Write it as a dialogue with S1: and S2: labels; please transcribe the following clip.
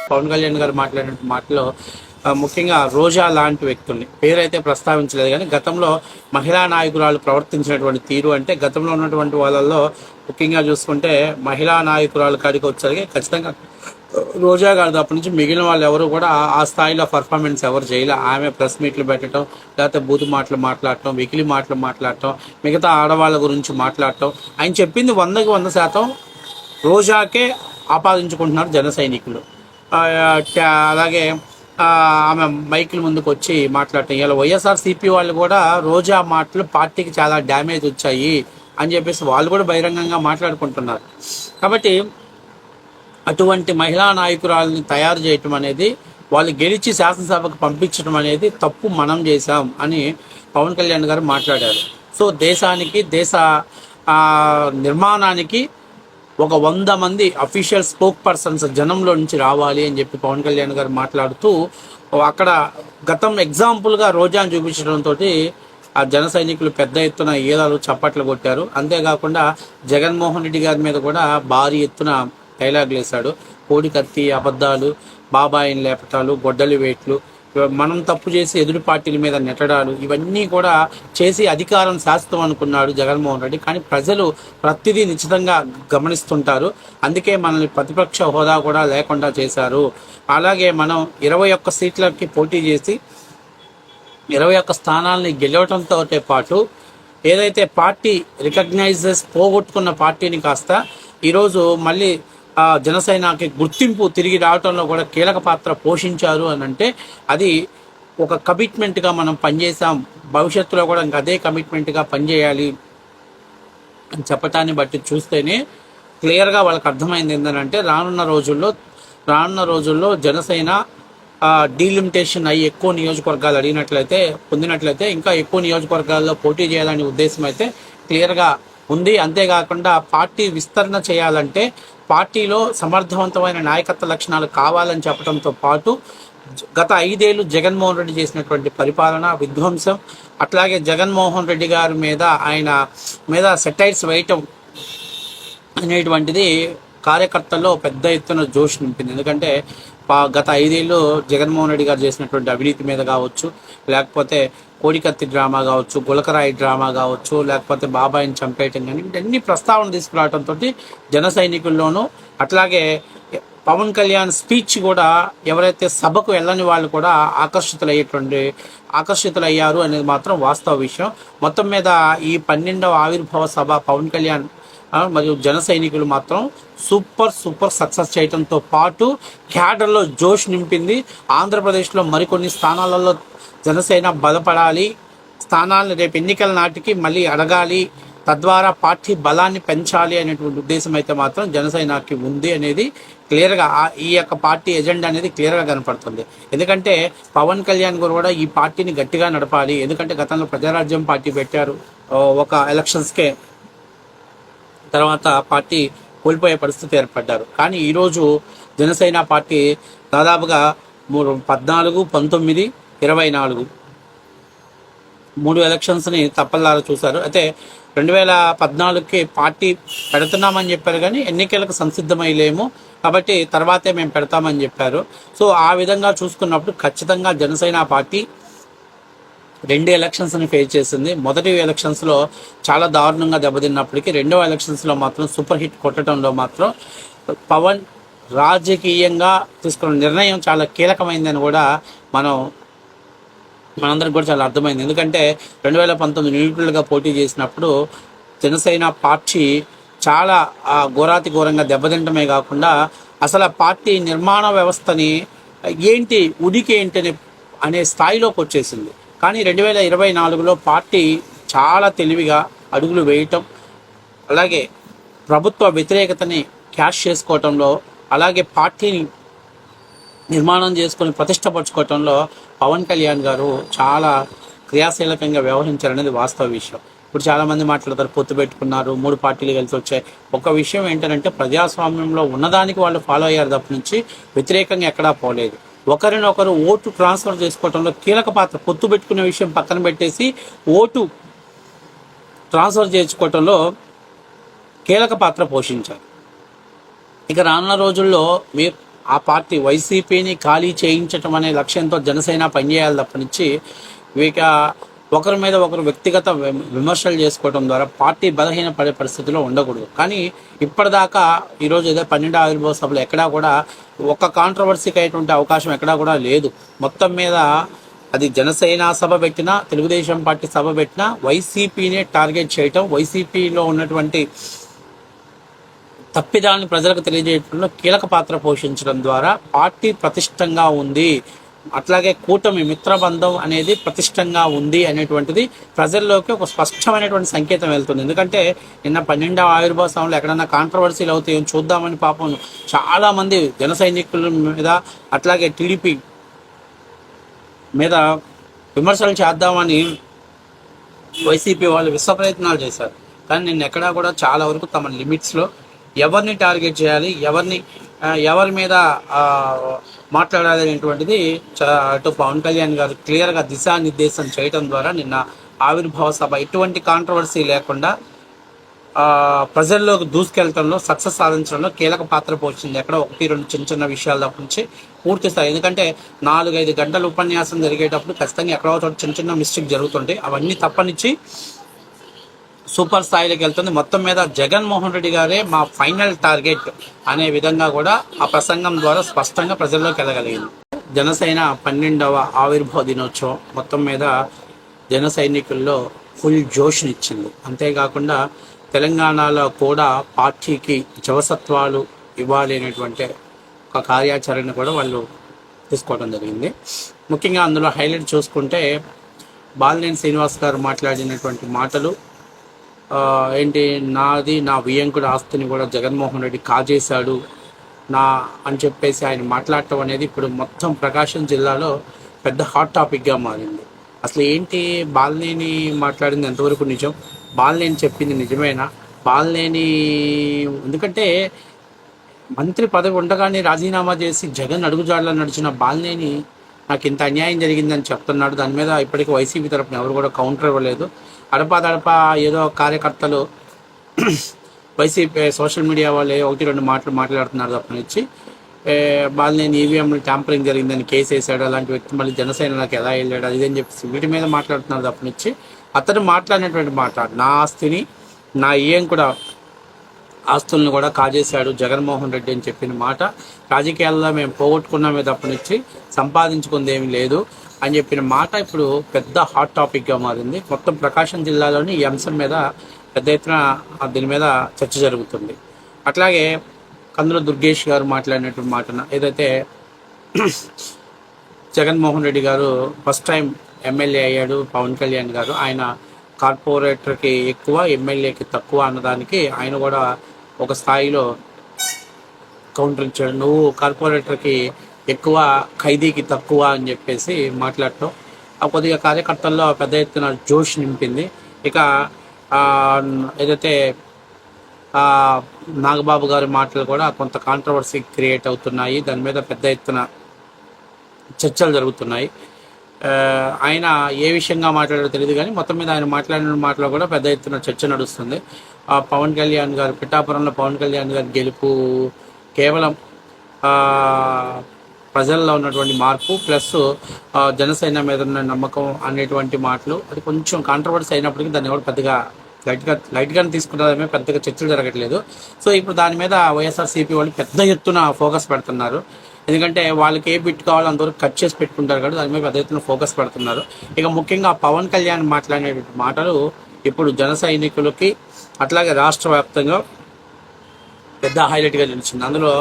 S1: పవన్ కళ్యాణ్ గారు మాట్లాడిన మాటలో ముఖ్యంగా రోజా లాంటి వ్యక్తుల్ని పేరైతే ప్రస్తావించలేదు, కానీ గతంలో మహిళా నాయకురాలు ప్రవర్తించినటువంటి తీరు అంటే గతంలో ఉన్నటువంటి వాళ్ళల్లో ముఖ్యంగా చూసుకుంటే మహిళా నాయకురాలు కాడికి వచ్చేసరికి ఖచ్చితంగా రోజా గారు తప్ప నుంచి మిగిలిన వాళ్ళు ఎవరు కూడా ఆ స్థాయిలో పర్ఫార్మెన్స్ ఎవరు చేయలే. ఆమె ప్రెస్ మీట్లు పెట్టడం, లేకపోతే బూతు మాటలు మాట్లాడటం, వెకిలి మాటలు మాట్లాడటం, మిగతా ఆడవాళ్ళ గురించి మాట్లాడటం, ఆయన చెప్పింది 100% రోజాకే ఆపాదించుకుంటున్నారు జన సైనికులు. అలాగే ఆమె మైకుల ముందుకు వచ్చి మాట్లాడటం, ఇలా వైఎస్ఆర్సీపీ వాళ్ళు కూడా రోజా మాటలు పార్టీకి చాలా డ్యామేజ్ వచ్చాయి అని చెప్పేసి వాళ్ళు కూడా బహిరంగంగా మాట్లాడుకుంటున్నారు. కాబట్టి అటువంటి మహిళా నాయకురాలని తయారు చేయటం అనేది, వాళ్ళు గెలిచి శాసనసభకు పంపించడం అనేది తప్పు మనం చేశాం అని పవన్ కళ్యాణ్ గారు మాట్లాడారు. సో దేశానికి, దేశ నిర్మాణానికి ఒక 100 మంది అఫీషియల్ స్పోక్ పర్సన్స్ జనంలో నుంచి రావాలి అని చెప్పి పవన్ కళ్యాణ్ గారు మాట్లాడుతూ అక్కడ గతం ఎగ్జాంపుల్గా రోజాను చూపించడంతో ఆ జన సైనికులు పెద్ద ఎత్తున ఈలలు చప్పట్లు కొట్టారు. అంతేకాకుండా జగన్మోహన్ రెడ్డి గారి మీద కూడా భారీ ఎత్తున డైలాగులు వేశాడు. కోడి కత్తి, అబద్ధాలు, బాబాయిని లేపటాలు, గొడ్డలి వేట్లు, మనం తప్పు చేసి ఎదురు పార్టీల మీద నెట్టడాలు, ఇవన్నీ కూడా చేసి అధికారం శాశ్వతం అనుకున్నాడు జగన్మోహన్ రెడ్డి. కానీ ప్రజలు ప్రతిదీ నిశ్చితంగా గమనిస్తుంటారు. అందుకే మనల్ని ప్రతిపక్ష హోదా కూడా లేకుండా చేశారు. అలాగే మనం 21 సీట్లకి పోటీ చేసి 21 స్థానాలని గెలవడంతో పాటు ఏదైతే పార్టీ రికగ్నైజెస్ పోగొట్టుకున్న పార్టీని కాస్త ఈరోజు మళ్ళీ జనసేనకి గుర్తింపు తిరిగి రావడంలో కూడా కీలక పాత్ర పోషించారు అని అంటే అది ఒక కమిట్మెంట్గా మనం పనిచేసాం, భవిష్యత్తులో కూడా ఇంకా అదే కమిట్మెంట్గా పనిచేయాలి అని చెప్పటాన్ని బట్టి చూస్తేనే క్లియర్గా వాళ్ళకి అర్థమైంది ఏంటంటే రానున్న రోజుల్లో జనసేన డీలిమిటేషన్ అయ్యి ఎక్కువ నియోజకవర్గాలు పొందినట్లయితే ఇంకా ఎక్కువ నియోజకవర్గాల్లో పోటీ చేయాలనే ఉద్దేశం అయితే క్లియర్గా ఉంది. అంతేకాకుండా పార్టీ విస్తరణ చేయాలంటే పార్టీలో సమర్థవంతమైన నాయకత్వ లక్షణాలు కావాలని చెప్పడంతో పాటు గత 5 ఏళ్ళు జగన్మోహన్ రెడ్డి చేసినటువంటి పరిపాలన విధ్వంసం, అట్లాగే జగన్మోహన్ రెడ్డి గారి మీద ఆయన మీద సెటైర్స్ వేయటం అనేటువంటిది కార్యకర్తల్లో పెద్ద ఎత్తున జోష్ నింపింది. ఎందుకంటే గత 5 ఏళ్ళు జగన్మోహన్ రెడ్డి గారు చేసినటువంటి అవినీతి మీద కావచ్చు, లేకపోతే కోడికత్తి డ్రామా కావచ్చు, గులకరాయి డ్రామా కావచ్చు, లేకపోతే బాబాయిని చంపేయటం కానీ ఇవన్నీ ప్రస్తావన తీసుకురావడంతో జన సైనికుల్లోనూ, అట్లాగే పవన్ కళ్యాణ్ స్పీచ్ కూడా ఎవరైతే సభకు వెళ్ళని వాళ్ళు కూడా ఆకర్షితులయ్యారు అనేది మాత్రం వాస్తవ విషయం. మొత్తం మీద ఈ 12వ ఆవిర్భావ సభ పవన్ కళ్యాణ్ మరియు జన సైనికులు మాత్రం సూపర్ సక్సెస్ చేయడంతో పాటు క్యాడర్లో జోష్ నింపింది. ఆంధ్రప్రదేశ్లో మరికొన్ని స్థానాలలో జనసేన బలపడాలి, స్థానాలను రేపు ఎన్నికల నాటికి మళ్ళీ అడగాలి, తద్వారా పార్టీ బలాన్ని పెంచాలి అనేటువంటి ఉద్దేశం అయితే మాత్రం జనసేనకి ఉంది అనేది క్లియర్గా ఈ యొక్క పార్టీ ఎజెండా అనేది క్లియర్గా కనపడుతుంది. ఎందుకంటే పవన్ కళ్యాణ్ గారు కూడా ఈ పార్టీని గట్టిగా నడపాలి. ఎందుకంటే గతంలో ప్రజారాజ్యం పార్టీ పెట్టారు, ఒక ఎలక్షన్స్కే తర్వాత పార్టీ కోల్పోయే పరిస్థితి ఏర్పడ్డారు. కానీ ఈరోజు జనసేన పార్టీ దాదాపుగా 14, 19, 24 3 ఎలక్షన్స్ని తప్పల్లారా చూశారు. అయితే 2014కి పార్టీ పెడుతున్నామని చెప్పారు, కానీ ఎన్నికలకు సంసిద్ధమైలేము కాబట్టి తర్వాతే మేము పెడతామని చెప్పారు. సో ఆ విధంగా చూసుకున్నప్పుడు ఖచ్చితంగా జనసేన పార్టీ 2 ఎలక్షన్స్ని ఫేస్ చేసింది. మొదటి ఎలక్షన్స్లో చాలా దారుణంగా దెబ్బతిన్నప్పటికీ రెండవ ఎలక్షన్స్లో మాత్రం సూపర్ హిట్ కొట్టడంలో మాత్రం పవన్ రాజకీయంగా తీసుకున్న నిర్ణయం చాలా కీలకమైందని కూడా మనందరికి కూడా చాలా అర్థమైంది. ఎందుకంటే 2019 న్యూట్రల్గా పోటీ చేసినప్పుడు జనసేన పార్టీ చాలా ఘోరంగా దెబ్బతింటమే కాకుండా అసలు పార్టీ నిర్మాణ వ్యవస్థని ఉనికి ఏంటి అనే స్థాయిలోకి వచ్చేసింది. కానీ 2024లో పార్టీ చాలా తెలివిగా అడుగులు వేయటం, అలాగే ప్రభుత్వ వ్యతిరేకతని క్యాష్ చేసుకోవటంలో, అలాగే పార్టీని నిర్మాణం చేసుకొని ప్రతిష్టపరచుకోవటంలో పవన్ కళ్యాణ్ గారు చాలా క్రియాశీలకంగా వ్యవహరించారనేది వాస్తవ విషయం. ఇప్పుడు చాలామంది మాట్లాడతారు పొత్తు పెట్టుకున్నారు, 3 పార్టీలు కలిసి వచ్చాయి. ఒక విషయం ఏంటంటే ప్రజాస్వామ్యంలో ఉన్నదానికి వాళ్ళు ఫాలో అయ్యారు తప్ప నుంచి వ్యతిరేకంగా ఎక్కడా పోలేదు. ఒకరినొకరు ఓటు ట్రాన్స్ఫర్ చేసుకోవడంలో కీలక పాత్ర, పొత్తు పెట్టుకునే విషయం పక్కన పెట్టేసి ఓటు ట్రాన్స్ఫర్ చేసుకోవటంలో కీలక పాత్ర పోషించారు. ఇక రానున్న రోజుల్లో మీరు ఆ పార్టీ వైసీపీని ఖాళీ చేయించటం అనే లక్ష్యంతో జనసేన పనిచేయాలి తప్పనిచ్చి ఇక ఒకరి మీద ఒకరు వ్యక్తిగత విమర్శలు చేసుకోవడం ద్వారా పార్టీ బలహీన పడే పరిస్థితిలో ఉండకూడదు. కానీ ఇప్పటిదాకా ఈరోజు ఏదో 12 ఆవిర్భావ సభలు ఎక్కడా కూడా ఒక కాంట్రవర్సీకి అయ్యేటువంటి అవకాశం ఎక్కడా కూడా లేదు. మొత్తం మీద అది జనసేన సభ పెట్టినా, తెలుగుదేశం పార్టీ సభ పెట్టినా వైసీపీనే టార్గెట్ చేయటం, వైసీపీలో ఉన్నటువంటి తప్పిదాలను ప్రజలకు తెలియజేయడంలో కీలక పాత్ర పోషించడం ద్వారా పార్టీ ప్రతిష్టంగా ఉంది, అట్లాగే కూటమి మిత్రబంధం అనేది ప్రతిష్టంగా ఉంది అనేటువంటిది ప్రజల్లోకి ఒక స్పష్టమైనటువంటి సంకేతం వెళ్తుంది. ఎందుకంటే నిన్న 12వ ఆవిర్భావ సభలో ఎక్కడన్నా కాంట్రవర్సీలు అవుతాయో చూద్దామని పాపం చాలామంది జన సైనికుల మీద అట్లాగే టీడీపీ మీద విమర్శలు చేద్దామని వైసీపీ వాళ్ళు విశ్వ ప్రయత్నాలు చేశారు. కానీ నిన్న ఎక్కడా కూడా చాలా వరకు తమ లిమిట్స్లో ఎవరిని టార్గెట్ చేయాలి, ఎవరి మీద మాట్లాడాలి అనేటువంటిది అటు పవన్ కళ్యాణ్ గారు క్లియర్గా దిశానిర్దేశం చేయడం ద్వారా నిన్న ఆవిర్భావ సభ ఎటువంటి కాంట్రవర్సీ లేకుండా ప్రజల్లోకి దూసుకెళ్లడంలో సక్సెస్ సాధించడంలో కీలక పాత్ర పోషించింది. ఎక్కడ 1-2 చిన్న చిన్న విషయాల తప్ప నుంచి పూర్తి స్థాయి, ఎందుకంటే 4-5 గంటల ఉపన్యాసం జరిగేటప్పుడు ఖచ్చితంగా ఎక్కడో చోట చిన్న చిన్న మిస్టేక్ జరుగుతుంటాయి. అవన్నీ తప్పనిచ్చి సూపర్ స్థాయిలోకి వెళ్తుంది. మొత్తం మీద జగన్మోహన్ రెడ్డి గారే మా ఫైనల్ టార్గెట్ అనే విధంగా కూడా ఆ ప్రసంగం ద్వారా స్పష్టంగా ప్రజల్లోకి వెళ్ళగలిగింది. జనసేన 12వ ఆవిర్భావ దినోత్సవం మొత్తం మీద జన సైనికుల్లో ఫుల్ జోష్నిచ్చింది. అంతేకాకుండా తెలంగాణలో కూడా పార్టీకి జవసత్వాలు ఇవ్వాలి అనేటువంటి ఒక కార్యాచరణ కూడా వాళ్ళు తీసుకోవడం జరిగింది. ముఖ్యంగా అందులో హైలైట్ చూసుకుంటే బాలినేని శ్రీనివాస్ గారు మాట్లాడినటువంటి మాటలు ఏంటి, నా వియ్యంకుడి ఆస్తిని కూడా జగన్మోహన్ రెడ్డి కాజేశాడు అని చెప్పేసి ఆయన మాట్లాడటం అనేది ఇప్పుడు మొత్తం ప్రకాశం జిల్లాలో పెద్ద హాట్ టాపిక్గా మారింది. అసలు ఏంటి బాలినేని మాట్లాడింది ఎంతవరకు నిజం, బాలినేని చెప్పింది నిజమేనా, బాలినేని ఎందుకంటే మంత్రి పదవి ఉండగానే రాజీనామా చేసి జగన్ అడుగుజాడలో నడిచిన బాలినేని నాకు ఇంత అన్యాయం జరిగిందని చెప్తున్నాడు. దాని మీద ఇప్పటికీ వైసీపీ తరపున ఎవరు కూడా కౌంటర్ ఇవ్వలేదు. అడపాదడపా ఏదో కార్యకర్తలు వైసీపీ సోషల్ మీడియా వాళ్ళు 1-2 మాటలు మాట్లాడుతున్నారు తప్పనిచ్చి బాలినేని ఈవీఎంలు ట్యాంపరింగ్ జరిగిందని కేసు వేసాడు, అలాంటి వ్యక్తి మళ్ళీ జనసేనలోకి ఎలా వెళ్ళాడు అది అని చెప్పేసి వీటి మీద మాట్లాడుతున్నారు తప్పనిచ్చి అతను మాట్లాడినటువంటి మాట నా ఆస్తిని నా కూడా ఆస్తులను కూడా కాజేశాడు జగన్మోహన్ రెడ్డి అని చెప్పిన మాట రాజకీయాల్లో మేము పోగొట్టుకున్నామే తప్పనిచ్చి సంపాదించుకుంది ఏమీ లేదు అని చెప్పిన మాట ఇప్పుడు పెద్ద హాట్ టాపిక్గా మారింది. మొత్తం ప్రకాశం జిల్లాలోని ఈ అంశం మీద పెద్ద ఎత్తున దీని మీద చర్చ జరుగుతుంది. అట్లాగే కందుల దుర్గేష్ గారు మాట్లాడినటువంటి మాట ఏదైతే జగన్మోహన్ రెడ్డి గారు ఫస్ట్ టైం ఎమ్మెల్యే అయ్యాడు పవన్ కళ్యాణ్ గారు, ఆయన కార్పొరేటర్కి ఎక్కువ ఎమ్మెల్యేకి తక్కువ అన్నదానికి ఆయన కూడా ఒక స్థాయిలో కౌంటర్ ఇచ్చాడు. నువ్వు కార్పొరేటర్కి ఎక్కువ ఖైదీకి తక్కువ అని చెప్పేసి మాట్లాడటం కొద్దిగా కార్యకర్తల్లో పెద్ద ఎత్తున జోష్ నింపింది. ఇక ఏదైతే నాగబాబు గారి మాటలు కూడా కొంత కాంట్రవర్సీ క్రియేట్ అవుతున్నాయి, దాని మీద పెద్ద ఎత్తున చర్చలు జరుగుతున్నాయి. ఆయన ఏ విషయంగా మాట్లాడారో తెలియదు కానీ మొత్తం మీద ఆయన మాట్లాడిన మాటలో కూడా పెద్ద ఎత్తున చర్చ నడుస్తుంది. పవన్ కళ్యాణ్ గారు పిఠాపురంలో పవన్ కళ్యాణ్ గారి గెలుపు కేవలం ప్రజల్లో ఉన్నటువంటి మార్పు ప్లస్ జనసేన మీద ఉన్న నమ్మకం అనేటువంటి మాటలు అది కొంచెం కాంట్రవర్సీ అయినప్పటికీ దాన్ని కూడా పెద్దగా లైట్గానే తీసుకుంటారమే, పెద్దగా చర్చలు జరగట్లేదు. సో ఇప్పుడు దాని మీద వైఎస్ఆర్సీపీ వాళ్ళు పెద్ద ఎత్తున ఫోకస్ పెడుతున్నారు. ఎందుకంటే వాళ్ళకి ఏ బిట్ కావాలో అంతవరకు కట్ చేసి పెట్టుకుంటారు కాబట్టి దాని మీద పెద్ద ఎత్తున ఫోకస్ పెడుతున్నారు. ఇక ముఖ్యంగా పవన్ కళ్యాణ్ మాట్లాడే మాటలు ఇప్పుడు జన సైనికులకి అట్లాగే రాష్ట్ర వ్యాప్తంగా పెద్ద హైలైట్గా నిలిచింది. అందులో